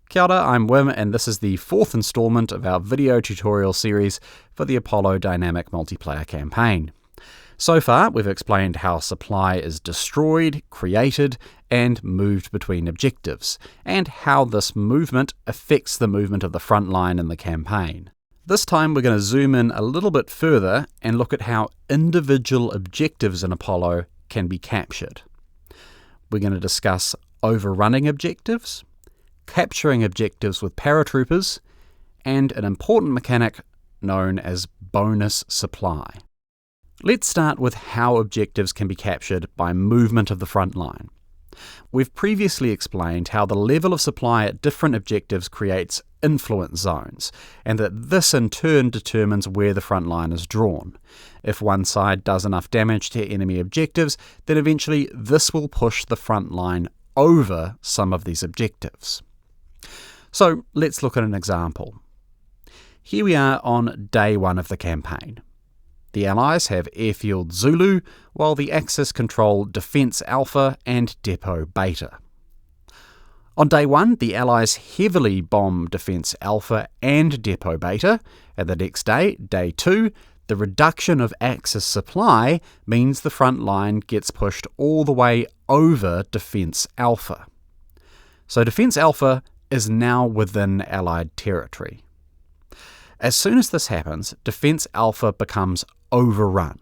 Kia ora, I'm Wim, and this is the fourth installment of our video tutorial series for the Apollo Dynamic Multiplayer campaign. So far, we've explained how supply is destroyed, created, and moved between objectives, and how this movement affects the movement of the front line in the campaign. This time we're going to zoom in a little bit further and look at how individual objectives in Apollo can be captured. We're going to discuss overrunning objectives, capturing objectives with paratroopers, and an important mechanic known as bonus supply. Let's start with how objectives can be captured by movement of the front line. We've previously explained how the level of supply at different objectives creates influence zones, and that this in turn determines where the front line is drawn. If one side does enough damage to enemy objectives, then eventually this will push the front line over some of these objectives. So let's look at an example. Here we are on day one of the campaign. The Allies have Airfield Zulu, while the Axis control Defence Alpha and Depot Beta. On day one, the Allies heavily bomb Defence Alpha and Depot Beta, and the next day, day two, the reduction of Axis supply means the front line gets pushed all the way over Defence Alpha. So Defence Alpha is now within Allied territory. As soon as this happens, Defence Alpha becomes overrun.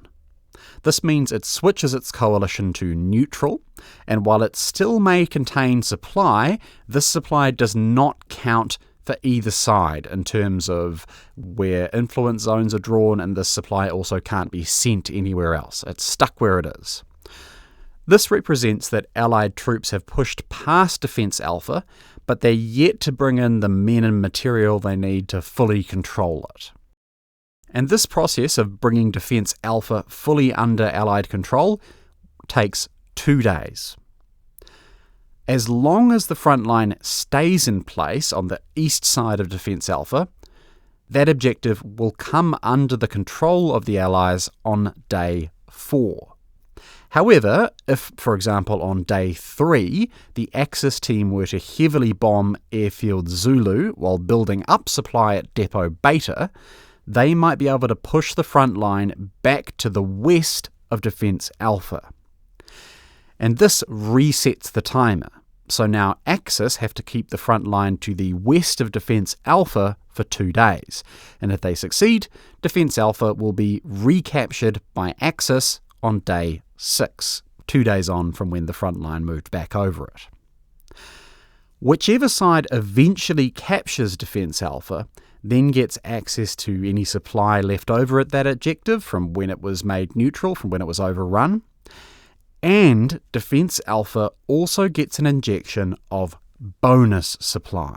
This means it switches its coalition to neutral, and while it still may contain supply, this supply does not count for either side in terms of where influence zones are drawn, and this supply also can't be sent anywhere else. It's stuck where it is. This represents that Allied troops have pushed past Defence Alpha, but they're yet to bring in the men and material they need to fully control it. And this process of bringing Defence Alpha fully under Allied control takes 2 days. As long as the front line stays in place on the east side of Defence Alpha, that objective will come under the control of the Allies on day 4. However, if, for example, on day 3, the Axis team were to heavily bomb Airfield Zulu while building up supply at Depot Beta, they might be able to push the front line back to the west of Defence Alpha. And this resets the timer. So now Axis have to keep the front line to the west of Defence Alpha for 2 days. And if they succeed, Defence Alpha will be recaptured by Axis on day 6, 2 days on from when the front line moved back over it. Whichever side eventually captures Defence Alpha then gets access to any supply left over at that objective from when it was made neutral, from when it was overrun, and Defence Alpha also gets an injection of bonus supply.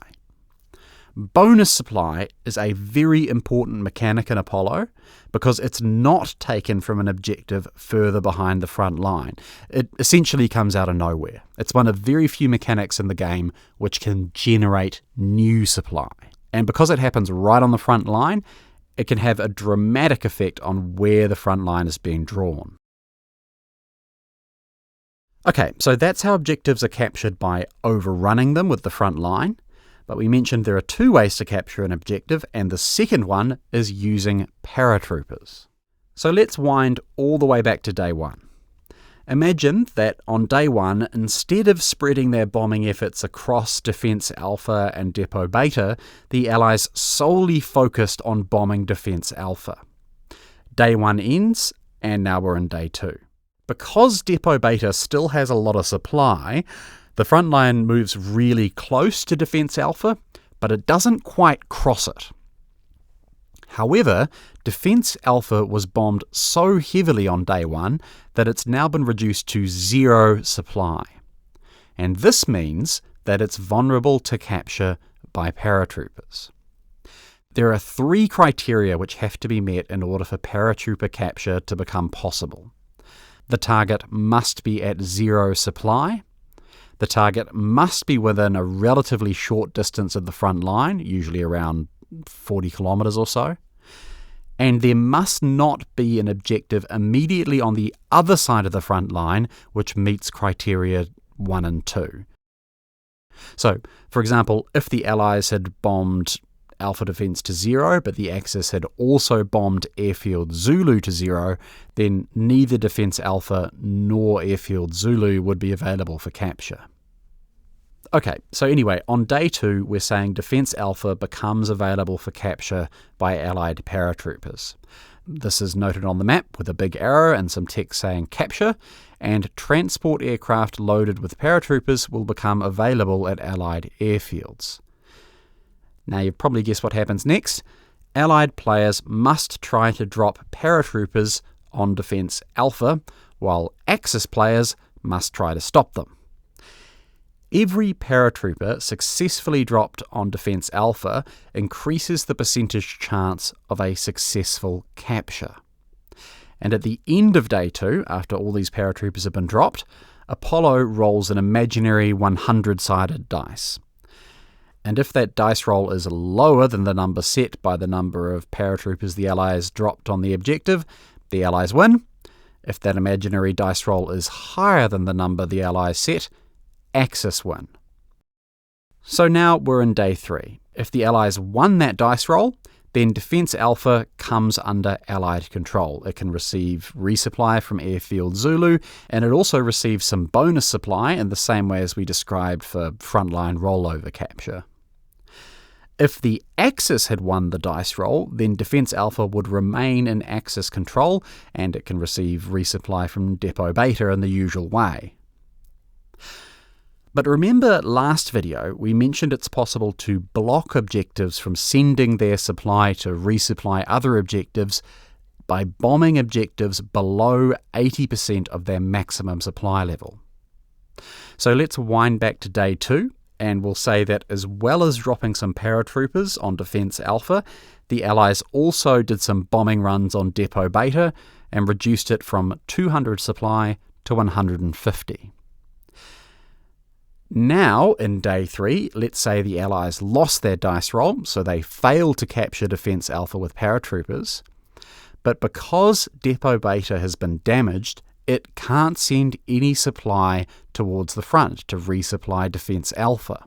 Bonus supply is a very important mechanic in Apollo because it's not taken from an objective further behind the front line. It essentially comes out of nowhere. It's one of very few mechanics in the game which can generate new supply. And because it happens right on the front line, it can have a dramatic effect on where the front line is being drawn. Okay, so that's how objectives are captured by overrunning them with the front line. But we mentioned there are 2 ways to capture an objective, and the second one is using paratroopers. So let's wind all the way back to day 1. Imagine that on day 1, instead of spreading their bombing efforts across Defence Alpha and Depot Beta, the Allies solely focused on bombing Defence Alpha. Day 1 ends, and now we're in day 2. Because Depot Beta still has a lot of supply, the front line moves really close to Defence Alpha, but it doesn't quite cross it. However, Defence Alpha was bombed so heavily on day 1 that it's now been reduced to 0 supply. And this means that it's vulnerable to capture by paratroopers. There are 3 criteria which have to be met in order for paratrooper capture to become possible. The target must be at 0 supply. The target must be within a relatively short distance of the front line, usually around 40 kilometres or so. And there must not be an objective immediately on the other side of the front line which meets criteria 1 and 2. So, for example, if the Allies had bombed Alpha Defense to 0, but the Axis had also bombed Airfield Zulu to 0, then neither Defense Alpha nor Airfield Zulu would be available for capture. Okay, so anyway, on day 2, we're saying Defense Alpha becomes available for capture by Allied paratroopers. This is noted on the map with a big arrow and some text saying capture, and transport aircraft loaded with paratroopers will become available at Allied airfields. Now you've probably guessed what happens next. Allied players must try to drop paratroopers on Defense Alpha, while Axis players must try to stop them. Every paratrooper successfully dropped on Defense Alpha increases the percentage chance of a successful capture. And at the end of day 2, after all these paratroopers have been dropped, Apollo rolls an imaginary 100-sided dice. And if that dice roll is lower than the number set by the number of paratroopers the Allies dropped on the objective, the Allies win. If that imaginary dice roll is higher than the number the Allies set, Axis win. So now we're in day 3. If the Allies won that dice roll, then Defense Alpha comes under Allied control. It can receive resupply from Airfield Zulu, and it also receives some bonus supply in the same way as we described for frontline rollover capture. If the Axis had won the dice roll, then Defense Alpha would remain in Axis control, and it can receive resupply from Depot Beta in the usual way. But remember last video, we mentioned it's possible to block objectives from sending their supply to resupply other objectives by bombing objectives below 80% of their maximum supply level. So let's wind back to day 2, and we'll say that as well as dropping some paratroopers on Defense Alpha, the Allies also did some bombing runs on Depot Beta and reduced it from 200 supply to 150. Now, in day 3, let's say the Allies lost their dice roll, so they failed to capture Defense Alpha with paratroopers. But because Depot Beta has been damaged, it can't send any supply towards the front to resupply Defense Alpha.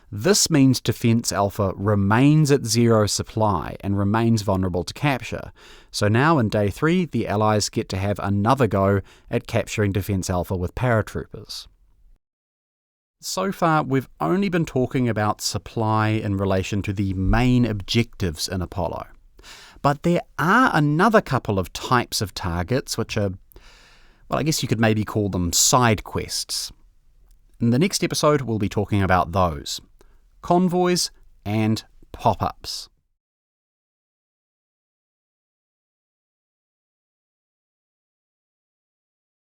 This means Defense Alpha remains at 0 supply and remains vulnerable to capture. So now in day 3, the Allies get to have another go at capturing Defense Alpha with paratroopers. So far, we've only been talking about supply in relation to the main objectives in Apollo. But there are another couple of types of targets which are, well, I guess you could maybe call them side quests. In the next episode, we'll be talking about those: convoys and pop-ups.